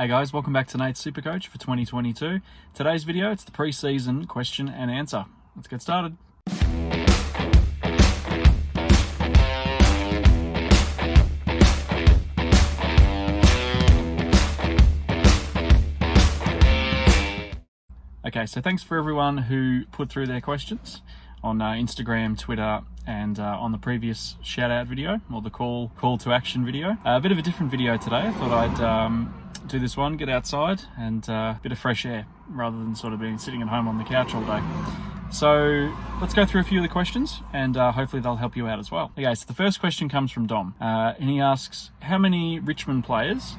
Hey guys, welcome back to Nate's SuperCoach for 2022. Today's video, it's the pre-season question and answer. Let's get started. Okay, so thanks for everyone who put through their questions on Instagram, Twitter, and on the previous shout-out video, or the call to action video. A bit of a different video today. I thought I'd do this one, get outside, and a bit of fresh air, rather than sort of being sitting at home on the couch all day. So let's go through a few of the questions, and hopefully they'll help you out as well. Okay, so the first question comes from Dom, and he asks, how many Richmond players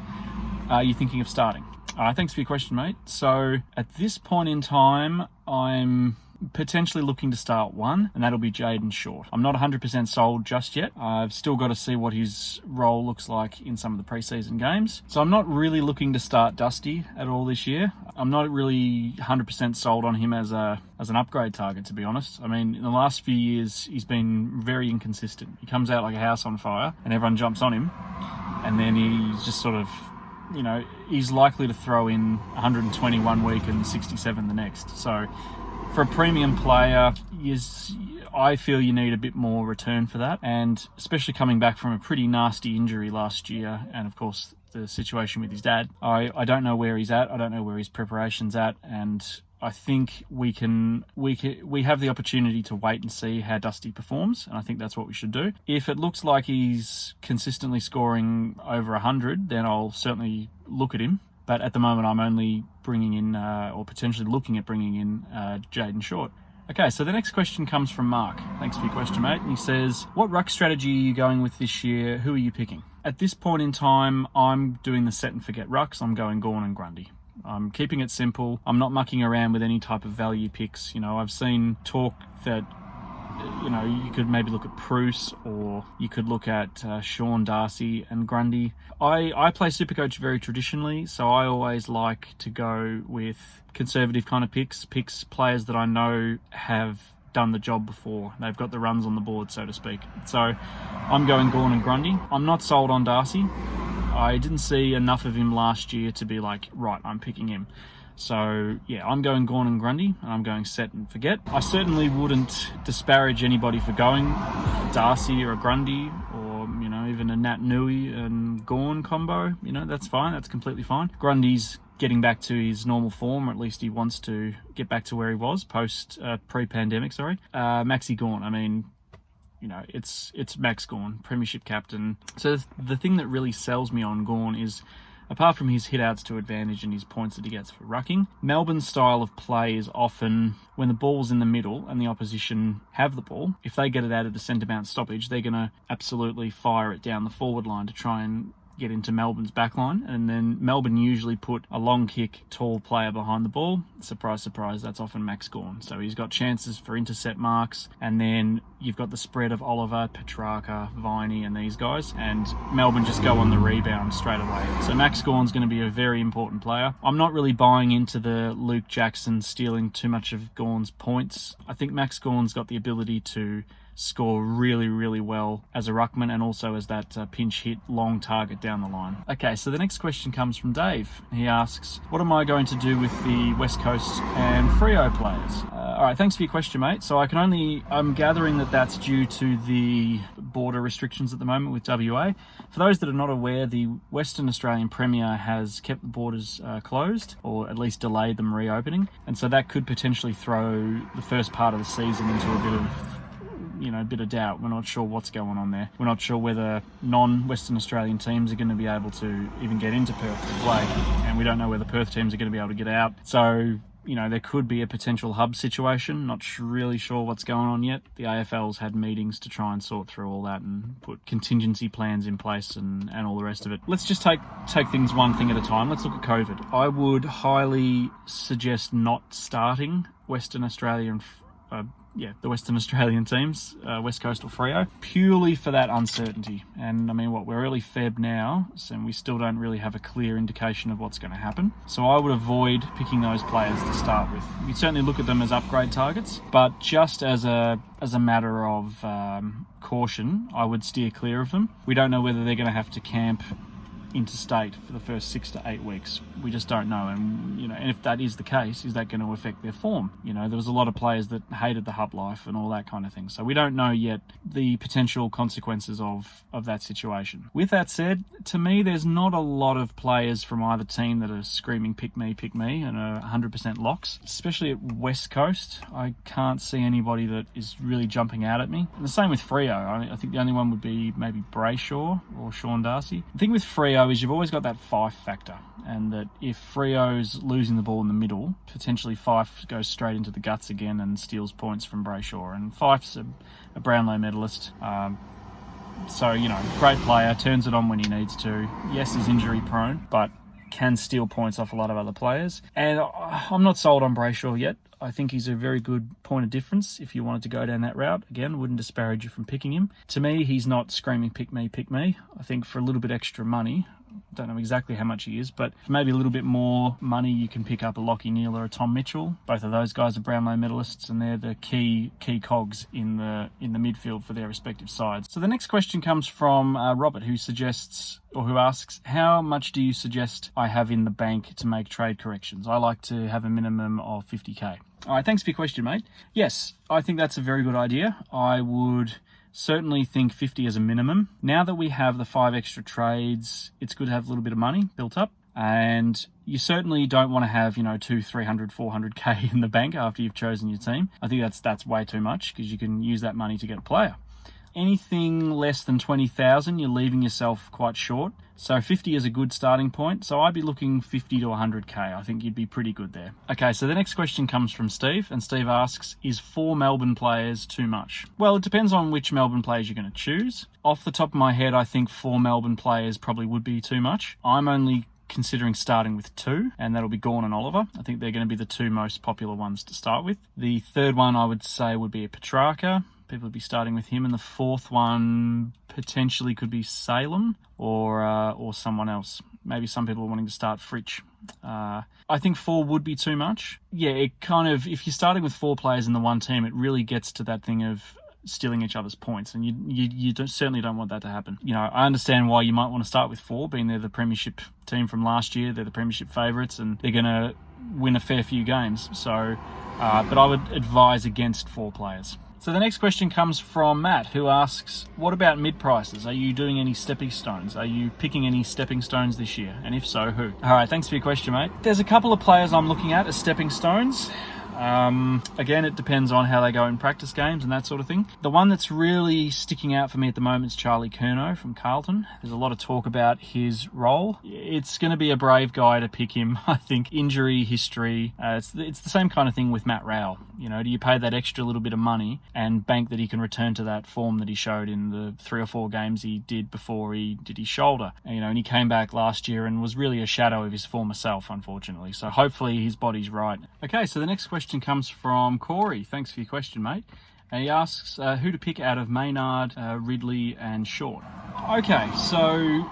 are you thinking of starting? Thanks for your question, mate. So at this point in time, I'm potentially looking to start one, and that'll be Jayden Short. I'm not 100% sold just yet. I've still got to see what his role looks like in some of the preseason games. So I'm not really looking to start Dusty at all this year. I'm not really 100% sold on him as an upgrade target, to be honest. I mean, in the last few years, he's been very inconsistent. He comes out like a house on fire, and everyone jumps on him, and then he's just sort of, you know, he's likely to throw in 120 one week and 67 the next. So for a premium player, I feel you need a bit more return for that. And especially coming back from a pretty nasty injury last year, and of course the situation with his dad, I don't know where he's at. I don't know where his preparation's at. And I think we have the opportunity to wait and see how Dusty performs, and I think that's what we should do. If it looks like he's consistently scoring over 100, then I'll certainly look at him. But at the moment, I'm only bringing in, or potentially looking at bringing in, Jayden Short. Okay, so the next question comes from Mark. Thanks for your question, mate. And he says, what ruck strategy are you going with this year? Who are you picking? At this point in time, I'm doing the set and forget rucks. I'm going Gawn and Grundy. I'm keeping it simple. I'm not mucking around with any type of value picks. You know, I've seen talk that, you know, you could maybe look at Bruce, or you could look at Sean Darcy and Grundy. I play SuperCoach very traditionally, so I always like to go with conservative kind of picks players that I know have done the job before. They've got the runs on the board, so to speak. So I'm going Gawn and Grundy. I'm not sold on Darcy. I didn't see enough of him last year to be like, right, I'm picking him. So yeah, I'm going Gawn and Grundy, and I'm going set and forget. I certainly wouldn't disparage anybody for going Darcy or a Grundy, or, you know, even a Nat Nui and Gawn combo. You know, that's fine. That's completely fine. Grundy's getting back to his normal form, or at least he wants to get back to where he was pre-pandemic. Maxi Gawn, I mean, you know, it's Max Gawn, premiership captain. So the thing that really sells me on Gawn is, apart from his hit-outs to advantage and his points that he gets for rucking, Melbourne's style of play is often when the ball's in the middle and the opposition have the ball, if they get it out of the centre-bounce stoppage, they're going to absolutely fire it down the forward line to try and get into Melbourne's backline, and then Melbourne usually put a long kick, tall player behind the ball. Surprise, surprise, that's often Max Gawn. So he's got chances for intercept marks, and then you've got the spread of Oliver, Petrarca, Viney, and these guys, and Melbourne just go on the rebound straight away. So Max Gawn's going to be a very important player. I'm not really buying into the Luke Jackson stealing too much of Gawn's points. I think Max Gawn's got the ability to score really, really well as a ruckman, and also as that pinch hit long target down the line. Okay, so the next question comes from Dave. He asks, what am I going to do with the West Coast and Freo players? All right, thanks for your question, mate. So I'm gathering that that's due to the border restrictions at the moment with WA. For those that are not aware, the Western Australian Premier has kept the borders closed, or at least delayed them reopening, and so that could potentially throw the first part of the season into a bit of doubt. We're not sure what's going on there. We're not sure whether non-Western Australian teams are going to be able to even get into Perth to play, and we don't know whether Perth teams are going to be able to get out. So, you know, there could be a potential hub situation. Not really sure what's going on yet. The AFL's had meetings to try and sort through all that and put contingency plans in place and all the rest of it. Let's just take things one thing at a time. Let's look at COVID. I would highly suggest not starting Western Australia and the Western Australian teams, West Coast or Freo, purely for that uncertainty. And I mean, we're early Feb now, so we still don't really have a clear indication of what's going to happen. So I would avoid picking those players to start with. You certainly look at them as upgrade targets, but just as a matter of caution, I would steer clear of them. We don't know whether they're going to have to camp interstate for the first 6 to 8 weeks. We just don't know. And, and if that is the case, is that going to affect their form? There was a lot of players that hated the hub life and all that kind of thing. So we don't know yet the potential consequences of that situation. With that said, to me, there's not a lot of players from either team that are screaming, pick me, and are 100% locks. Especially at West Coast, I can't see anybody that is really jumping out at me. And the same with Freo. I think the only one would be maybe Brayshaw or Sean Darcy. The thing with Freo is you've always got that Fife factor, and that if Freo's losing the ball in the middle, potentially Fife goes straight into the guts again and steals points from Brayshaw. And Fife's a Brownlow medalist. So, great player, turns it on when he needs to. Yes, he's injury prone, but can steal points off a lot of other players. And I'm not sold on Brayshaw yet. I think he's a very good point of difference if you wanted to go down that route. Again, wouldn't disparage you from picking him. To me, he's not screaming, pick me. I think for a little bit extra money, don't know exactly how much he is, but for maybe a little bit more money, you can pick up a Lachie Neale or a Tom Mitchell. Both of those guys are Brownlow medalists, and they're the key cogs in the midfield for their respective sides. So the next question comes from Robert, who asks, how much do you suggest I have in the bank to make trade corrections? I like to have a minimum of 50k. All right, thanks for your question, mate. Yes, I think that's a very good idea. I would certainly think 50 as a minimum. Now that we have the 5 extra trades, it's good to have a little bit of money built up. And you certainly don't want to have, 200, 300, 400k in the bank after you've chosen your team. I think that's way too much, because you can use that money to get a player. Anything less than 20,000, you're leaving yourself quite short. So 50 is a good starting point. So I'd be looking 50 to 100k. I think you'd be pretty good there. Okay, so the next question comes from Steve, and Steve asks, is 4 Melbourne players too much? Well, it depends on which Melbourne players you're going to choose. Off the top of my head, I think 4 Melbourne players probably would be too much. I'm only considering starting with 2, and that'll be Gawn and Oliver. I think they're going to be the 2 most popular ones to start with. The third one I would say would be a Petrarca. People would be starting with him, and the fourth one potentially could be Salem or someone else. Maybe some people are wanting to start Fritsch. I think 4 would be too much. Yeah, it kind of, if you're starting with 4 players in the one team, it really gets to that thing of stealing each other's points, and you certainly don't want that to happen. I understand why you might want to start with 4, being they're the premiership team from last year, they're the premiership favourites, and they're going to win a fair few games. So, but I would advise against 4 players. So the next question comes from Matt, who asks, what about mid-prices? Are you doing any stepping stones? Are you picking any stepping stones this year? And if so, who? All right, thanks for your question, mate. There's a couple of players I'm looking at as stepping stones. Again, it depends on how they go in practice games and that sort of thing. The one that's really sticking out for me at the moment is Charlie Curnow from Carlton. There's a lot of talk about his role. It's going to be a brave guy to pick him, I think. Injury history. It's the same kind of thing with Matt Rowell. Do you pay that extra little bit of money and bank that he can return to that form that he showed in the 3 or 4 games he did before he did his shoulder? And he came back last year and was really a shadow of his former self, unfortunately. So hopefully his body's right. Okay, so the next question comes from Corey. Thanks for your question, mate. And he asks who to pick out of Maynard, Ridley and Short. Okay, so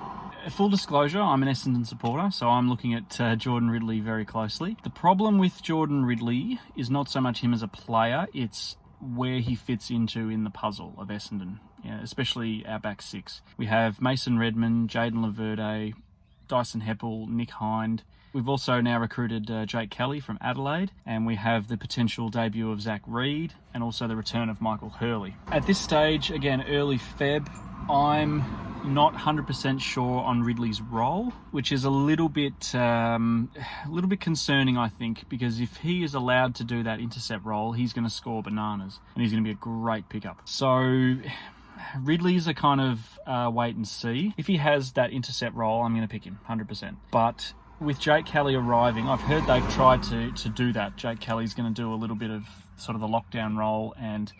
full disclosure, I'm an Essendon supporter, so I'm looking at Jordan Ridley very closely. The problem with Jordan Ridley is not so much him as a player, it's where he fits into in the puzzle of Essendon, especially our back 6. We have Mason Redmond, Jayden Laverde, Dyson Heppel, Nick Hind. We've also now recruited Jake Kelly from Adelaide, and we have the potential debut of Zach Reed and also the return of Michael Hurley. At this stage, again, early Feb, I'm not 100% sure on Ridley's role, which is a little bit concerning, I think, because if he is allowed to do that intercept role, he's going to score bananas, and he's going to be a great pickup. So Ridley's a kind of wait and see. If he has that intercept role, I'm going to pick him 100%. But with Jake Kelly arriving, I've heard they've tried to do that. Jake Kelly's going to do a little bit of sort of the lockdown role, and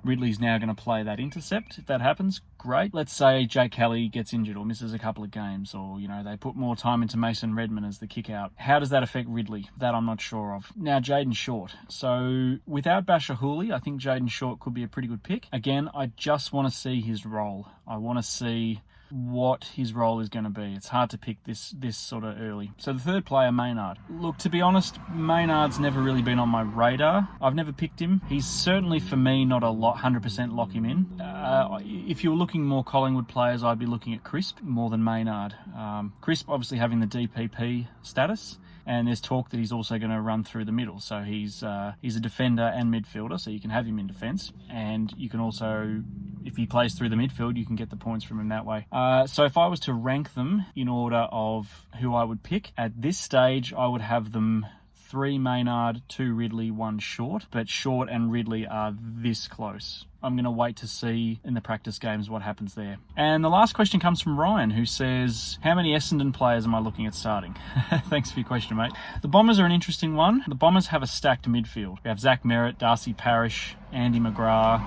Ridley's now going to play that intercept. If that happens, great. Let's say Jake Kelly gets injured or misses a couple of games, or, they put more time into Mason Redmond as the kick out. How does that affect Ridley? That I'm not sure of. Now, Jayden Short. So without Basher Hooley, I think Jayden Short could be a pretty good pick. Again, I just want to see his role. I want to see what his role is going to be. It's hard to pick this sort of early. So the third player, Maynard. Look, to be honest, Maynard's never really been on my radar. I've never picked him. He's certainly, for me, not a 100% lock him in. If you were looking more Collingwood players, I'd be looking at Crisp more than Maynard. Crisp obviously having the DPP status, and there's talk that he's also going to run through the middle. So he's a defender and midfielder, so you can have him in defence, and you can also, if he plays through the midfield, you can get the points from him that way. So if I was to rank them in order of who I would pick, at this stage I would have them 3 Maynard, 2 Ridley, 1 Short, but Short and Ridley are this close. I'm going to wait to see in the practice games what happens there. And the last question comes from Ryan, who says, how many Essendon players am I looking at starting? Thanks for your question, mate. The Bombers are an interesting one. The Bombers have a stacked midfield. We have Zach Merritt, Darcy Parish, Andy McGrath.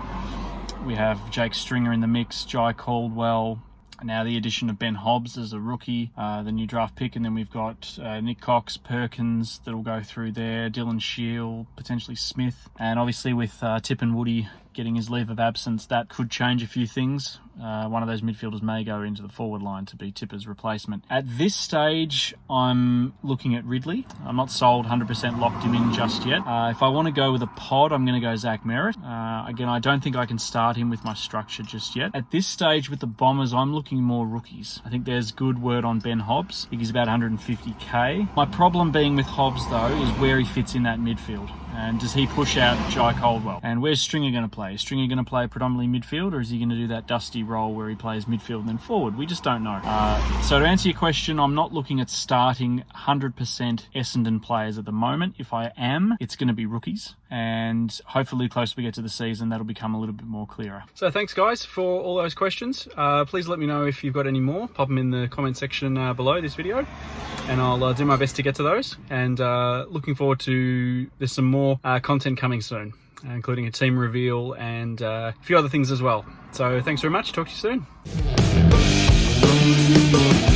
We have Jake Stringer in the mix, Jai Caldwell. Now the addition of Ben Hobbs as a rookie, the new draft pick, and then we've got Nick Cox, Perkins that'll go through there, Dylan Shield, potentially Smith, and obviously with Tip and Woody getting his leave of absence, that could change a few things. One of those midfielders may go into the forward line to be Tipper's replacement. At this stage, I'm looking at Ridley. I'm not sold 100% locked him in just yet. If I want to go with a pod, I'm going to go Zach Merritt. Again, I don't think I can start him with my structure just yet. At this stage with the Bombers, I'm looking more rookies. I think there's good word on Ben Hobbs. I think he's about 150k. My problem being with Hobbs, though, is where he fits in that midfield. And does he push out Jai Caldwell? And where's Stringer going to play? Is Stringer going to play predominantly midfield, or is he going to do that dusty role where he plays midfield and then forward? We just don't know. So to answer your question, I'm not looking at starting 100% Essendon players at the moment. If I am, it's going to be rookies. And hopefully the closer we get to the season, that'll become a little bit more clearer. So thanks, guys, for all those questions. Please let me know if you've got any more. Pop them in the comment section below this video, and I'll do my best to get to those. And looking forward to, there's some more content coming soon, including a team reveal and a few other things as well. So thanks very much. Talk to you soon.